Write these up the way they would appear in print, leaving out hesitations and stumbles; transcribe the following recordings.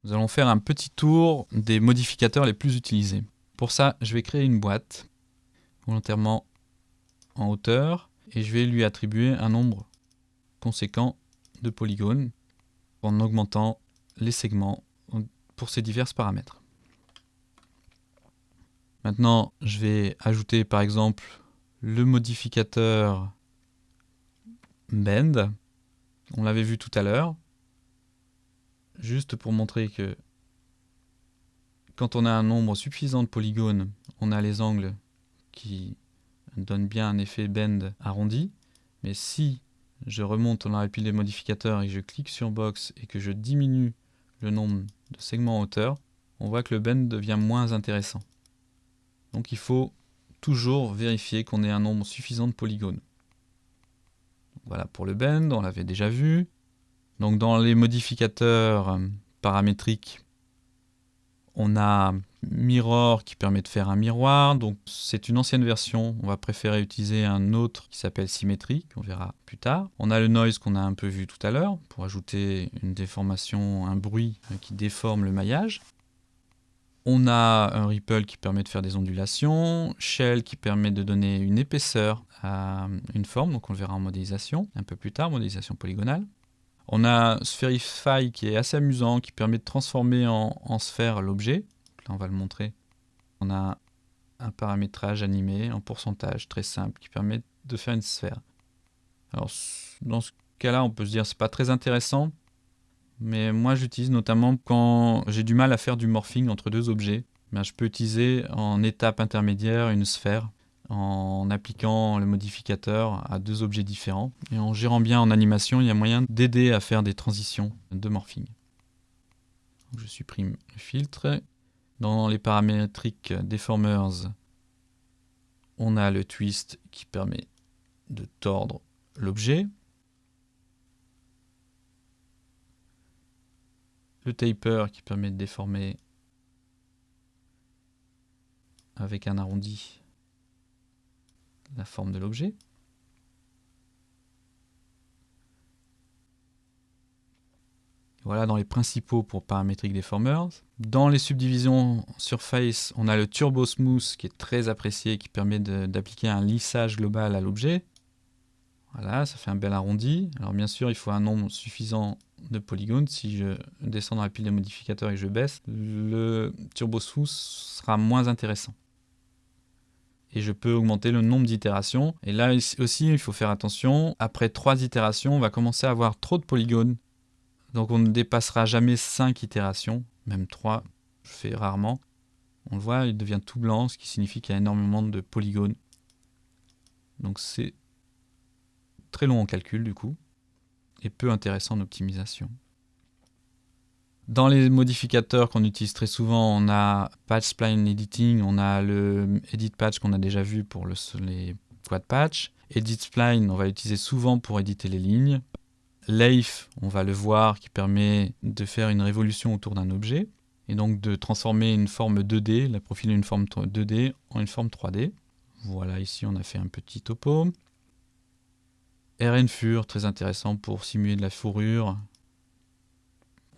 Nous allons faire un petit tour des modificateurs les plus utilisés. Pour ça, je vais créer une boîte volontairement en hauteur et je vais lui attribuer un nombre conséquent de polygones en augmentant les segments pour ces divers paramètres. Maintenant, je vais ajouter par exemple le modificateur Bend. On l'avait vu tout à l'heure. Juste pour montrer que quand on a un nombre suffisant de polygones, on a les angles qui donnent bien un effet bend arrondi. Mais si je remonte dans la pile des modificateurs et que je clique sur Box et que je diminue le nombre de segments en hauteur, on voit que le bend devient moins intéressant. Donc il faut toujours vérifier qu'on ait un nombre suffisant de polygones. Voilà pour le bend, on l'avait déjà vu. Donc dans les modificateurs paramétriques, on a Mirror qui permet de faire un miroir. Donc c'est une ancienne version, on va préférer utiliser un autre qui s'appelle symétrique, on verra plus tard. On a le noise qu'on a un peu vu tout à l'heure pour ajouter une déformation, un bruit qui déforme le maillage. On a un ripple qui permet de faire des ondulations, shell qui permet de donner une épaisseur à une forme, donc on le verra en modélisation un peu plus tard, modélisation polygonale. On a Spherify qui est assez amusant, qui permet de transformer en sphère l'objet. Là, on va le montrer. On a un paramétrage animé en pourcentage très simple qui permet de faire une sphère. Alors, dans ce cas-là, on peut se dire que ce n'est pas très intéressant, mais moi j'utilise notamment quand j'ai du mal à faire du morphing entre deux objets. Je peux utiliser en étape intermédiaire une sphère en appliquant le modificateur à deux objets différents. Et en gérant bien en animation, il y a moyen d'aider à faire des transitions de morphing. Donc je supprime le filtre. Dans les paramétriques deformers, on a le twist qui permet de tordre l'objet. Le taper qui permet de déformer avec un arrondi la forme de l'objet. Voilà dans les principaux pour paramétrique deformers. Dans les subdivisions surface, on a le turbo smooth qui est très apprécié, qui permet d'appliquer un lissage global à l'objet. Voilà, ça fait un bel arrondi. Alors bien sûr, il faut un nombre suffisant de polygones. Si je descends dans la pile de modificateurs et que je baisse, le turbo smooth sera moins intéressant. Et je peux augmenter le nombre d'itérations. Et là aussi, il faut faire attention. Après 3 itérations, on va commencer à avoir trop de polygones. Donc on ne dépassera jamais 5 itérations, même 3, je fais rarement. On le voit, il devient tout blanc, ce qui signifie qu'il y a énormément de polygones. Donc c'est très long en calcul du coup, et peu intéressant en optimisation. Dans les modificateurs qu'on utilise très souvent, on a Patch Spline Editing, on a le Edit Patch qu'on a déjà vu pour les quad patch. Edit Spline, on va l'utiliser souvent pour éditer les lignes. Lathe, on va le voir, qui permet de faire une révolution autour d'un objet, et donc de transformer une forme 2D, la profiler une forme 2D en une forme 3D. Voilà, ici on a fait un petit topo. RNFur, très intéressant pour simuler de la fourrure.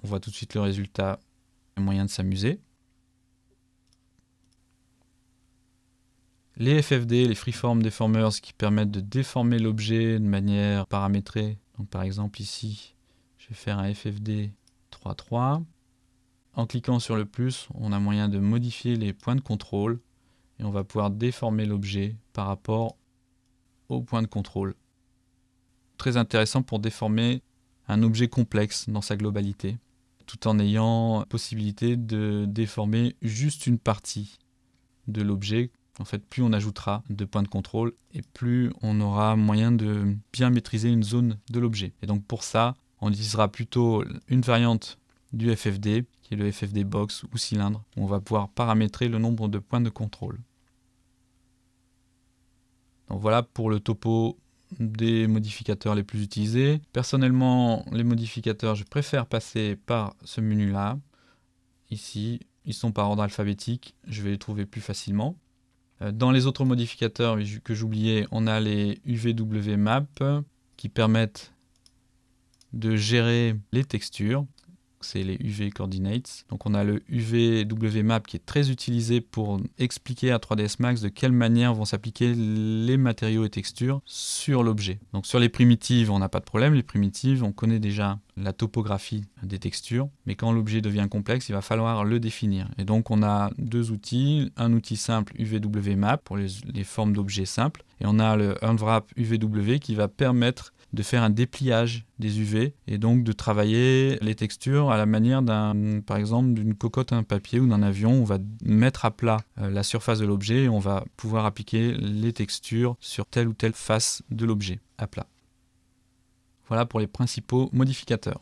On voit tout de suite le résultat, un moyen de s'amuser. Les FFD, les Freeform Deformers, qui permettent de déformer l'objet de manière paramétrée. Donc par exemple ici, je vais faire un FFD 3.3. En cliquant sur le plus, on a moyen de modifier les points de contrôle et on va pouvoir déformer l'objet par rapport au point de contrôle. Très intéressant pour déformer un objet complexe dans sa globalité, tout en ayant la possibilité de déformer juste une partie de l'objet. En fait, plus on ajoutera de points de contrôle et plus on aura moyen de bien maîtriser une zone de l'objet. Et donc pour ça, on utilisera plutôt une variante du FFD, qui est le FFD box ou cylindre, où on va pouvoir paramétrer le nombre de points de contrôle. Donc voilà pour le topo des modificateurs les plus utilisés. Personnellement, les modificateurs, je préfère passer par ce menu-là. Ici, ils sont par ordre alphabétique, je vais les trouver plus facilement. Dans les autres modificateurs que j'oubliais, on a les UVW Map qui permettent de gérer les textures. c'est les UV Coordinates. Donc on a le UVWMap qui est très utilisé pour expliquer à 3ds Max de quelle manière vont s'appliquer les matériaux et textures sur l'objet. Donc sur les primitives, on n'a pas de problème. Les primitives, on connaît déjà la topographie des textures, mais quand l'objet devient complexe, il va falloir le définir. Et donc on a deux outils, un outil simple UVWMap pour les formes d'objets simples, et on a le Unwrap UVW qui va permettre de faire un dépliage des UV et donc de travailler les textures à la manière par exemple d'une cocotte à un papier ou d'un avion. On va mettre à plat la surface de l'objet et on va pouvoir appliquer les textures sur telle ou telle face de l'objet à plat. Voilà pour les principaux modificateurs.